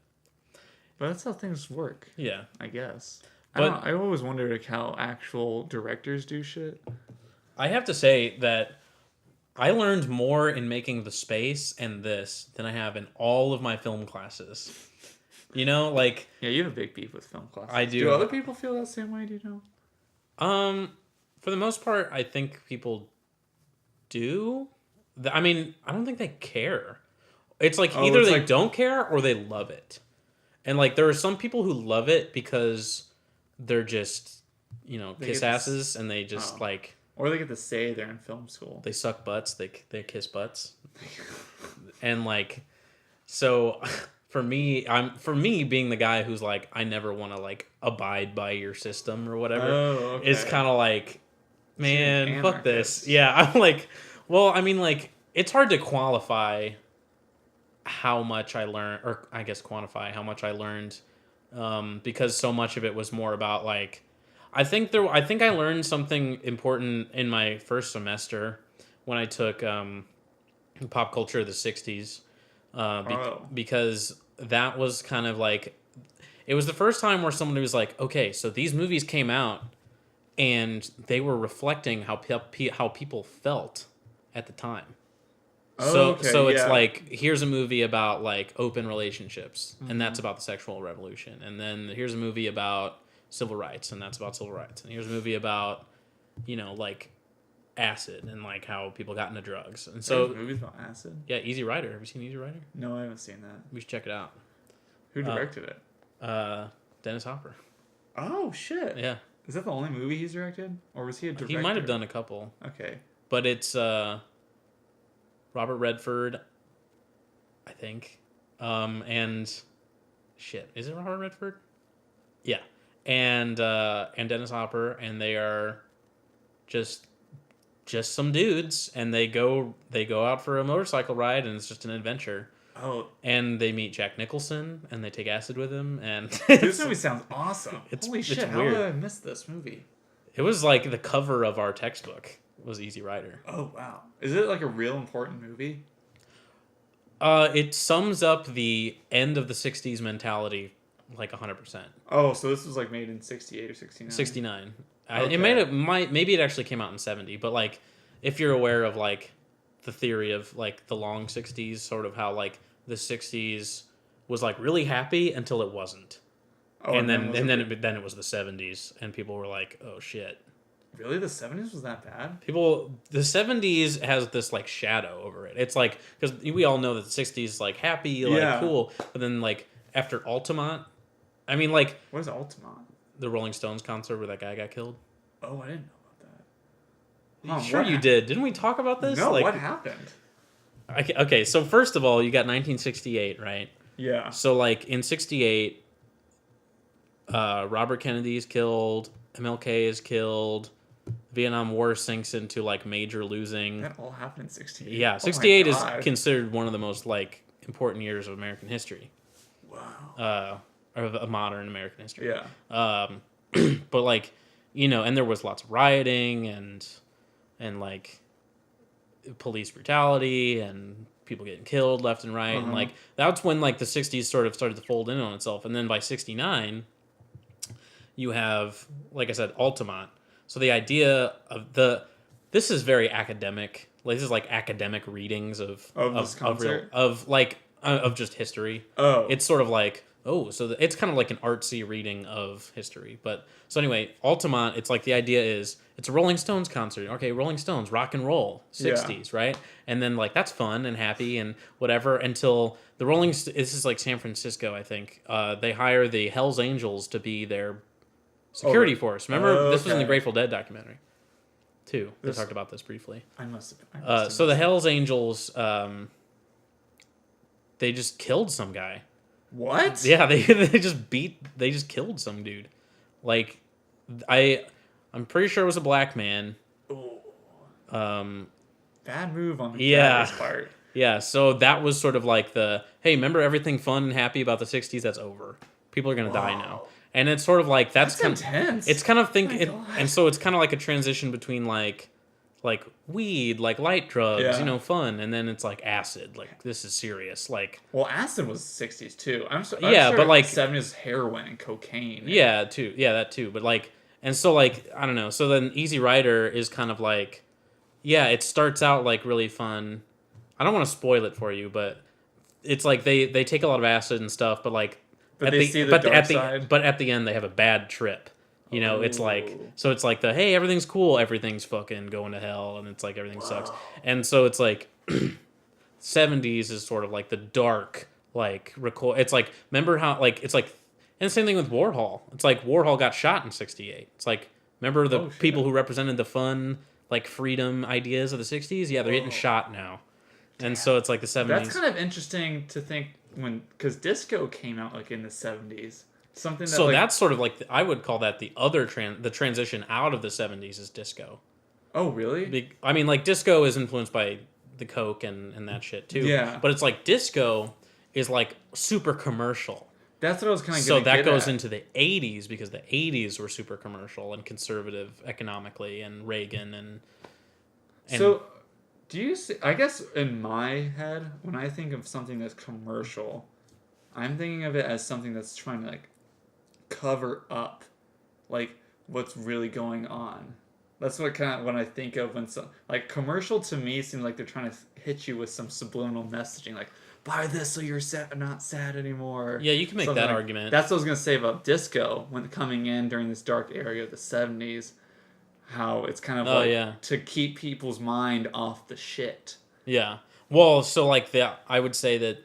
that's how things work. Yeah, I guess. I always wondered like how actual directors do shit. I have to say that I learned more in making The Space and this than I have in all of my film classes. You know, like yeah, you have a big beef with film classes. I do. Do other people feel that same way? Do you know? For the most part, I think people do. I mean, I don't think they care. It's like either they don't care or they love it. And like there are some people who love it because they're just, kiss asses and they just like. Or they get to say they're in film school. They suck butts. They kiss butts. And like, so for me being the guy who's like, I never want to like abide by your system or whatever. Oh, okay. It's kind of like, man, fuck this. Yeah, I'm like, well, I mean, like, it's hard to qualify how much I learned, or I guess quantify how much I learned, because so much of it was more about like, I think I learned something important in my first semester when I took pop culture of the 60s, because that was kind of like, it was the first time where somebody was like, okay, so these movies came out and they were reflecting how people felt at the time. So it's like, here's a movie about like open relationships, and that's about the sexual revolution. And then here's a movie about civil rights, and that's about civil rights. And here's a movie about, like acid and like how people got into drugs. And So so movies about acid? yeah, Easy Rider. Have you seen Easy Rider? No, I haven't seen that. We should check it out. Who directed it? Dennis Hopper. Oh shit! Yeah, Is that the only movie he's directed, or was he a director? he might have done a couple, Okay. but it's Robert Redford, I think, and shit, is it Robert Redford? Yeah, and Dennis Hopper, and they are just some dudes, and they go out for a motorcycle ride, and it's just an adventure. Oh, And they meet Jack Nicholson, and they take acid with him, and this movie sounds awesome. Holy shit! it's How weird. did I miss this movie? It was like the cover of our textbook was Easy Rider. Oh wow! Is it like a real important movie? It sums up the end of the '60s mentality like 100%. Oh, so this was like made in '68 or '69. 69. Okay. Maybe it actually came out in '70, but like if you're aware of like the theory of like the long '60s, sort of how like the '60s was like really happy until it wasn't. Oh, and then it was the '70s, and people were like, "Oh shit!" Really, the '70s was that bad? The '70s has this like shadow over it. It's like because we all know that the '60s is like happy, like Yeah. cool, but then like after Altamont, I mean like What is Altamont? the Rolling Stones concert where that guy got killed. Oh, I didn't know about that. Sure, you did. Didn't we talk about this? No, like, what happened? Okay, so first of all, you got 1968, right? Yeah. So like in '68. Robert Kennedy is killed. MLK is killed. Vietnam War sinks into like major losing. That all happened in '68. Yeah, Oh 68 my is God. considered one of the most like important years of American history. Wow. Of modern American history. Yeah. But like, you know, and there was lots of rioting and like police brutality and people getting killed left and right, and like that's when like the '60s sort of started to fold in on itself, and then by '69. You have, like I said, Altamont. So the idea of this is very academic. Like this is like academic readings of this concert? of just history. Oh. It's sort of like it's kind of like an artsy reading of history. But so anyway, Altamont. It's like the idea is it's a Rolling Stones concert. Okay, Rolling Stones, rock and roll, '60s, right? And then like that's fun and happy and whatever until the this is like San Francisco, I think. They hire the Hells Angels to be their security force. Remember, this was in the Okay. Grateful Dead documentary, too. They talked about this briefly. I must have. So the Hells Angels, they just killed some guy. What? Yeah, they just killed some dude. Like, I'm pretty sure it was a black man. Ooh. Um, Bad move on the Yeah. guy's part. yeah, so that was sort of like hey, remember everything fun and happy about the '60s? That's over. People are gonna die now. And it's sort of like that's kind intense. It's kind of God. and so it's kind of like a transition between like weed, like light drugs, Yeah. you know, fun, and then it's like acid, like this is serious, like Well, acid was '60s too. I'm sure but like '70s heroin and cocaine. that too, but like and so like I don't know. So then Easy Rider is kind of like it starts out like really fun. I don't want to spoil it for you, but it's like they take a lot of acid and stuff, but like. But they see the dark side. But at the end, they have a bad trip. You know, it's like Ooh. so. It's like hey, everything's cool, everything's fucking going to hell, and it's like everything sucks. And so it's like '70s is sort of like the dark, like It's like remember how like it's like and same thing with Warhol. It's like Warhol got shot in '68. It's like remember the people who represented the fun like freedom ideas of the '60s? Yeah, they're getting shot now. And so it's like the '70s. That's kind of interesting to think because disco came out like in the '70s. Something that So that's sort of like I would call that the other the transition out of the '70s is disco. Oh really? I mean, like disco is influenced by the Coke and that shit too. Yeah. But it's like disco is like super commercial. That's what I was kind of. So that goes into the '80s because the '80s were super commercial and conservative economically, and Reagan and So, do you see? I guess in my head, when I think of something that's commercial, I'm thinking of it as something that's trying to like cover up, like what's really going on. That's what kind of when I think of when like commercial to me seems like they're trying to hit you with some subliminal messaging, like buy this so you're not sad anymore. Yeah, you can make that argument. That's what I was gonna say about disco when coming in during this dark area of the '70s. how it's kind of yeah. to keep people's mind off the shit. Yeah. Well, so like I would say that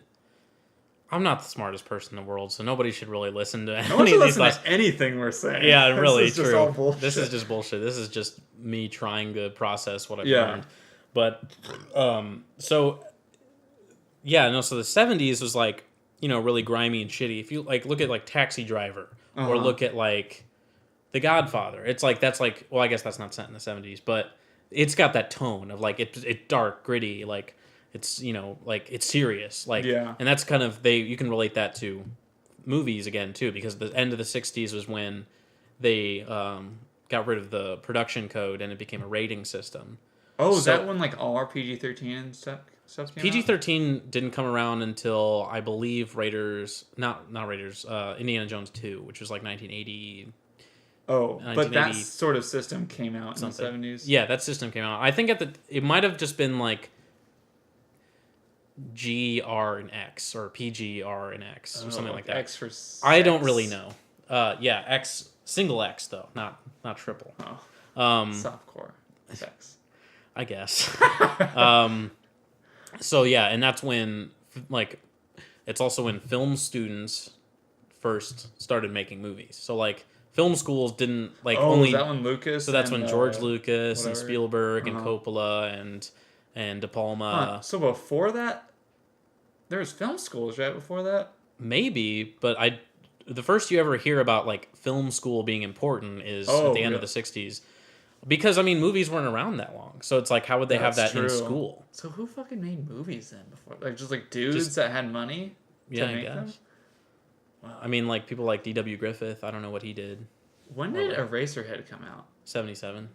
I'm not the smartest person in the world, so nobody should really listen to No one any should of these listen thoughts. to anything we're saying. Yeah, really, this is just true. all bullshit. This is just bullshit. This is just me trying to process what I've Yeah. learned. But so yeah, no. So the '70s was like, really grimy and shitty. If you like look at like Taxi Driver or look at like The Godfather, it's like that's like, well, I guess that's not set in the '70s, but it's got that tone of like it's dark, gritty, like it's like it's serious, like Yeah. and that's kind of you can relate that to movies again too, because the end of the '60s was when they got rid of the production code and it became a rating system. Oh, is that when like all our PG-13 stuff came out? PG-13 didn't come around until I believe not Raiders, Indiana Jones 2, which was like 1980. Oh, but that sort of system came out in the '70s. Yeah, that system came out. I think it might have just been like G, R, and X, or PG, R, and X, or something like that. X for sex. I don't really know. Yeah, X, single X though, not triple. Oh. Softcore sex. I guess. So yeah, and that's when like it's also when film students first started making movies. So like film schools didn't like only. Is that when Lucas? So that's when George Lucas whatever. and Spielberg and Coppola and De Palma. So before that, there was film schools right before that. Maybe, but the first you ever hear about like film school being important is at the end of the '60s. Because, I mean, movies weren't around that long. So it's like, how would they have that in school? So who fucking made movies then before? Like, just like dudes that had money to make them? Wow. I mean, like, people like D.W. Griffith. I don't know what he did. When did Eraserhead come out? '77.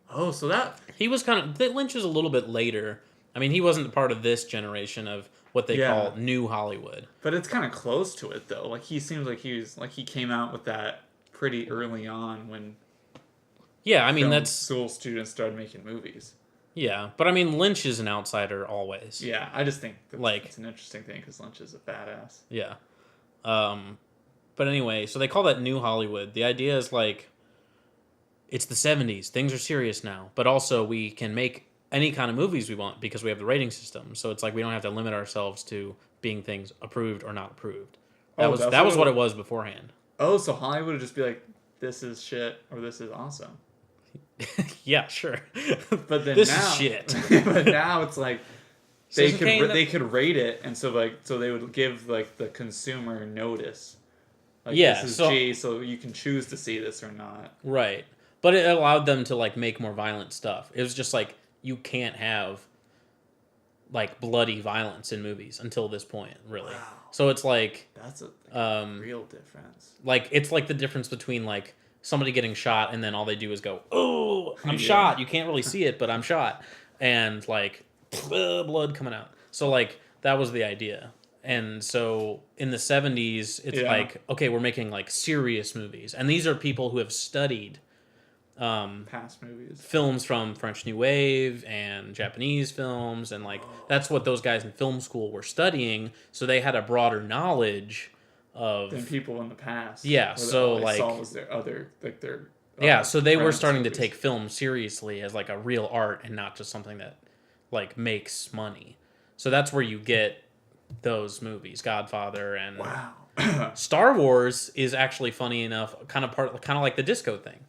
Oh, so that... He was Lynch was a little bit later. I mean, he wasn't part of this generation of what they call New Hollywood. But it's kind of close to it, though. Like, he seems like he came out with that pretty early on when... Yeah, I mean, that's... school students started making movies. Yeah, but I mean, Lynch is an outsider always. Yeah, I just think it's an interesting thing because Lynch is a badass. Yeah. But anyway, so they call that New Hollywood. The idea is like, it's the '70s. Things are serious now. But also, we can make any kind of movies we want because we have the rating system. So it's like we don't have to limit ourselves to being things approved or not approved. That was what it was beforehand. Oh, so Hollywood would just be like, this is shit or this is awesome. Yeah, sure. But then this now, is shit. But now it's like they could rate it, and so they would give like the consumer notice. Like, this is G, so you can choose to see this or not. Right, but it allowed them to like make more violent stuff. It was just like you can't have like bloody violence in movies until this point, really. Wow. So it's like that's a real difference. Like it's like the difference between like somebody getting shot and then all they do is go, "Oh, I'm shot." You can't really see it, but I'm shot, and like blood coming out. So like that was the idea. And so in the '70s, it's like, okay, we're making like serious movies, and these are people who have studied past movies, films from French New Wave and Japanese films, and like that's what those guys in film school were studying. So they had a broader knowledge than people in the past. Yeah, so like saw was their other like their so they were starting to take film seriously as like a real art and not just something that like makes money. So that's where you get those movies, Godfather and Star Wars is actually funny enough, kind of like the disco thing,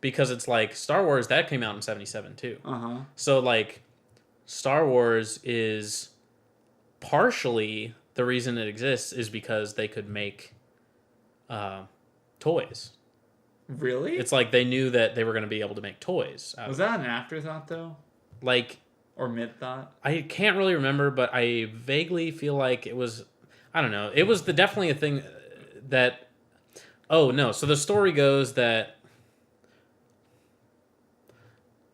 because it's like Star Wars that came out in '77 too. So like Star Wars is partially the reason it exists is because they could make toys. Really? It's like they knew that they were going to be able to make toys. Was that an afterthought though? Like, or mid-thought? I can't really remember, but I vaguely feel like it was, I don't know. It was definitely a thing that, oh no. So the story goes that,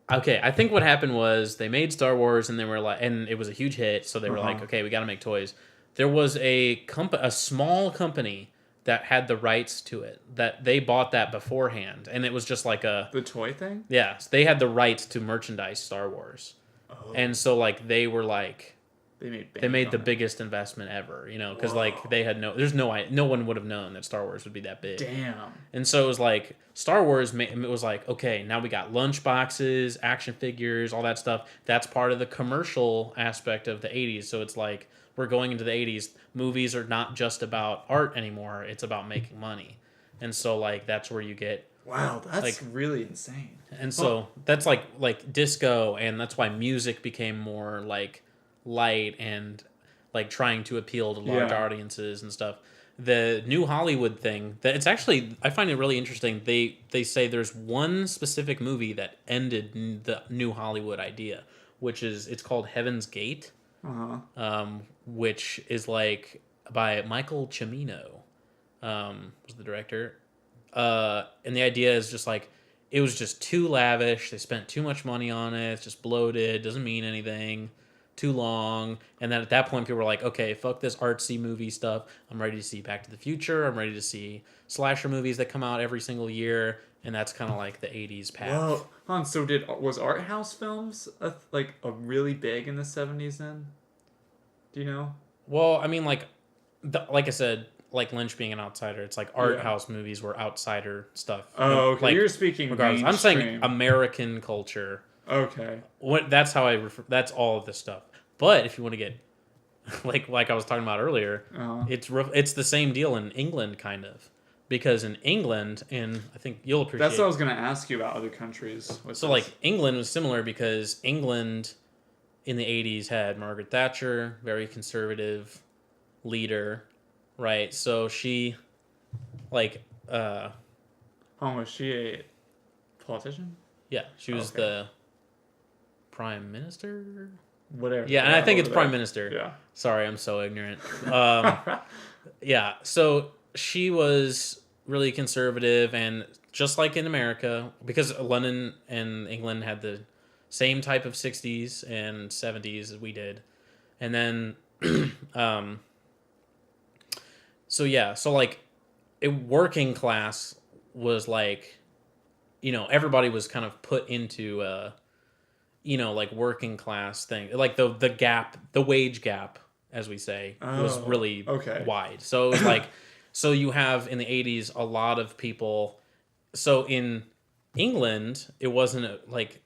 okay, I think what happened was they made Star Wars and they were like, and it was a huge hit. So they were like, okay, we got to make toys. There was a small company that had the rights to it, that they bought that beforehand, and it was just like the toy thing. Yeah, so they had the rights to merchandise Star Wars, and so like they were like, they made the on it. biggest investment ever, you know, because like Whoa. they had no one would have known that Star Wars would be that big. Damn. And so it was like Star Wars. It was like, okay, now we got lunch boxes, action figures, all that stuff. That's part of the commercial aspect of the '80s. So it's like we're going into the '80s. Movies are not just about art anymore. It's about making money. And so like that's where you get. Wow, that's like really insane. And so that's like disco, and that's why music became more like light and like trying to appeal to large audiences and stuff. The New Hollywood thing, that it's actually, I find it really interesting. They say there's one specific movie that ended the New Hollywood idea, which is it's called Heaven's Gate, which is like by Michael Cimino, was the director. And the idea is just like it was just too lavish. They spent too much money on it. It's just bloated. Doesn't mean anything. Too long. And then at that point, people were like, okay, fuck this artsy movie stuff. I'm ready to see Back to the Future. I'm ready to see slasher movies that come out every single year. And that's kind of like the 80s path. Well, Han, so was art house films like a really big in the 70s then? Do you know? Well, I mean, like I said, like Lynch being an outsider, it's like art house movies were outsider stuff. Oh, okay. Like, You're speaking regardless. I'm saying American culture. Okay. That's how I refer. That's all of this stuff. But if you want to get like I was talking about earlier, it's the same deal in England, kind of, because in England, and I think you'll appreciate. That's what I was going to ask you about other countries. So like England was similar because England in the 80s had Margaret Thatcher, very conservative leader, right? So she like was she a politician? Yeah, she was the prime minister. Whatever. Yeah, and I think it's prime minister. Yeah. Sorry, I'm so ignorant. Yeah, so she was really conservative, and just like in America, because London and England had the same type of 60s and 70s as we did. And then, so like, a working class was like, you know, everybody was kind of put into like working class thing. Like the gap, the wage gap, as we say, was really wide. So it was like, so you have in the 80s a lot of people. So in England, it wasn't like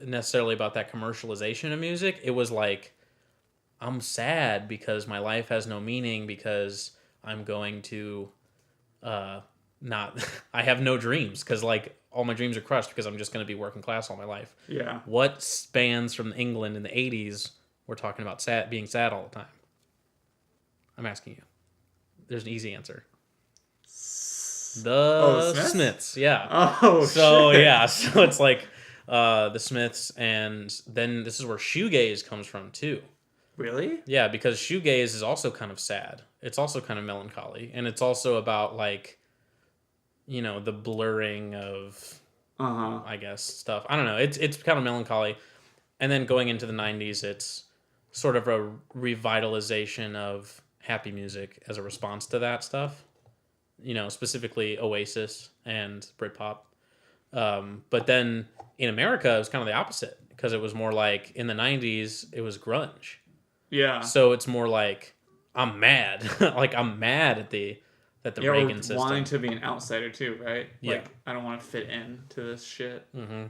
necessarily about that commercialization of music. It was like, I'm sad because my life has no meaning because I'm going to not I have no dreams because like all my dreams are crushed because I'm just going to be working class all my life. Yeah. What bands from England in the 80s were talking about being sad all the time? I'm asking you. There's an easy answer. The Smiths? Yeah. Oh, so shit. yeah, so it's like the Smiths, and then this is where shoegaze comes from too. Really? Yeah, because shoegaze is also kind of sad. It's also kind of melancholy, and it's also about like, you know, the blurring of, I guess, stuff. I don't know. It's kind of melancholy, and then going into the 90s, it's sort of a revitalization of happy music as a response to that stuff. You know, specifically Oasis and Britpop. But then in America, it was kind of the opposite because it was more like in the 90s, it was grunge. Yeah. So it's more like I'm mad, like I'm mad at the Reagan system. Wanting to be an outsider too, right? Yeah. Like I don't want to fit into this shit. Mm-hmm.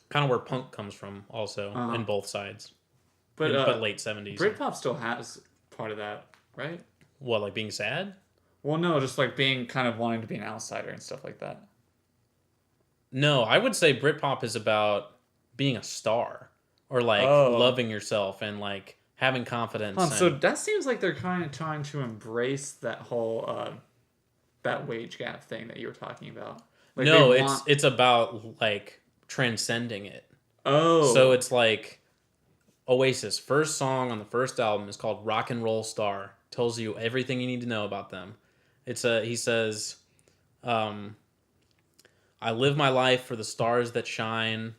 Kind of where punk comes from, also in both sides. But late 70s. Britpop still has part of that, right? What, like being sad? Well, no, just like being kind of wanting to be an outsider and stuff like that. No, I would say Britpop is about being a star or like loving yourself and like having confidence. So that seems like they're kind of trying to embrace that whole that wage gap thing that you were talking about. Like no, it's about like transcending it. Oh. So it's like Oasis, first song on the first album is called Rock and Roll Star. Tells you everything you need to know about them. He says, I live my life for the stars that shine.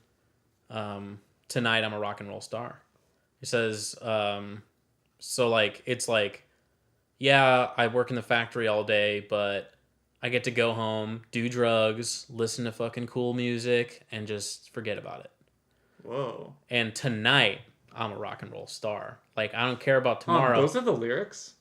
Tonight I'm a rock and roll star. He says, so like, it's like, yeah, I work in the factory all day, but I get to go home, do drugs, listen to fucking cool music, and just forget about it. Whoa. And tonight I'm a rock and roll star. Like, I don't care about Oh, tomorrow. those are the lyrics?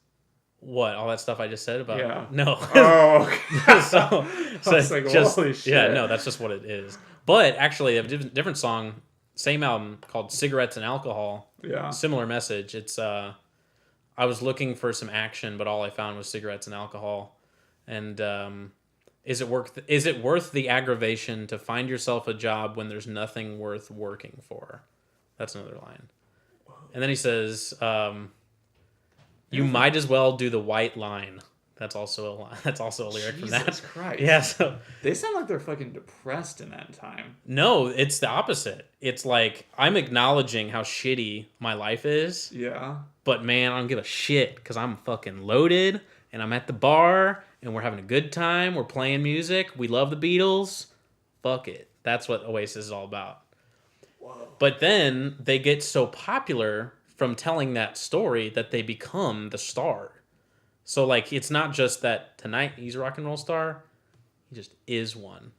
What, all that stuff I just said about? Yeah. No. Oh, okay. so I was like, just, holy shit. yeah, no, that's just what it is. But actually, they have a different song, same album, called Cigarettes and Alcohol. Yeah. Similar message. It's I was looking for some action, but all I found was cigarettes and alcohol. And is it worth the aggravation to find yourself a job when there's nothing worth working for? That's another line. And then he says, you might as well do the white line. That's also a line. That's also a lyric from that. Jesus Christ. Yeah, so They sound like they're fucking depressed in that time. no, it's the opposite. It's like I'm acknowledging how shitty my life is, Yeah. but man, I don't give a shit because I'm fucking loaded and I'm at the bar and we're having a good time. We're playing music. We love the Beatles. Fuck it. That's what Oasis is all about. Whoa. But then they get so popular from telling that story that they become the star. So, like, it's not just that tonight he's a rock and roll star. He just is one.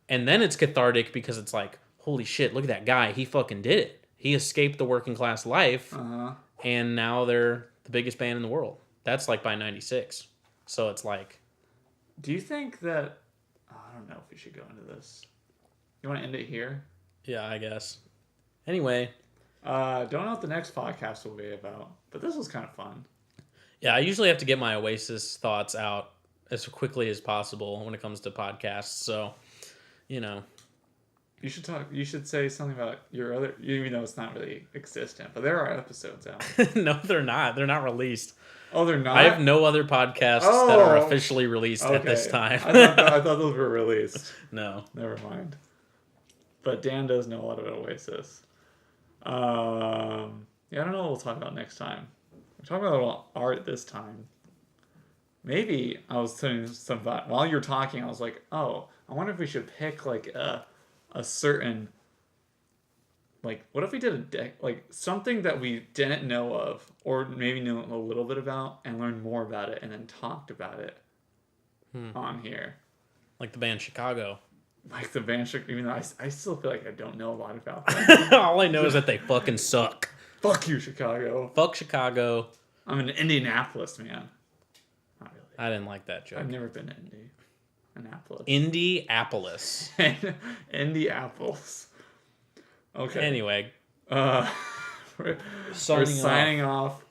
And then it's cathartic because it's like, holy shit, look at that guy. He fucking did it. He escaped the working class life. Uh-huh. And now they're the biggest band in the world. That's like by 96. So it's like... Do you think that... Oh, I don't know if we should go into this. You want to end it here? Yeah, I guess. Anyway. Don't know what the next podcast will be about. But this was kind of fun. Yeah, I usually have to get my Oasis thoughts out as quickly as possible when it comes to podcasts. So, you know. You should talk. You should say something about your other... Even though it's not really existent. But there are episodes out. No, they're not. They're not released. Oh, they're not? I have no other podcasts that are officially released at this time. I thought those were released. No. Never mind. But Dan does know a lot about Oasis. Yeah, I don't know what we'll talk about next time. We're talking about art this time. Maybe I was telling some thought while you're talking. I was like, oh, I wonder if we should pick like a certain, like, what if we did like something that we didn't know of, or maybe knew a little bit about and learned more about it, and then talked about it on here. Like the band Chicago. Like the band, even though I still feel like I don't know a lot about them. All I know is that they fucking suck. Fuck you, Chicago. Fuck Chicago. I'm an Indianapolis man. Not really. I didn't like that joke. I've never been to Annapolis. Indie-Appolis. Indie-Apples. Okay. Anyway. We're signing off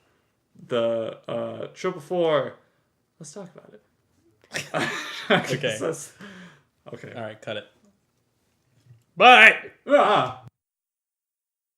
the Triplefour. Let's talk about it. Okay. Okay. All right, cut it. Bye! Ah!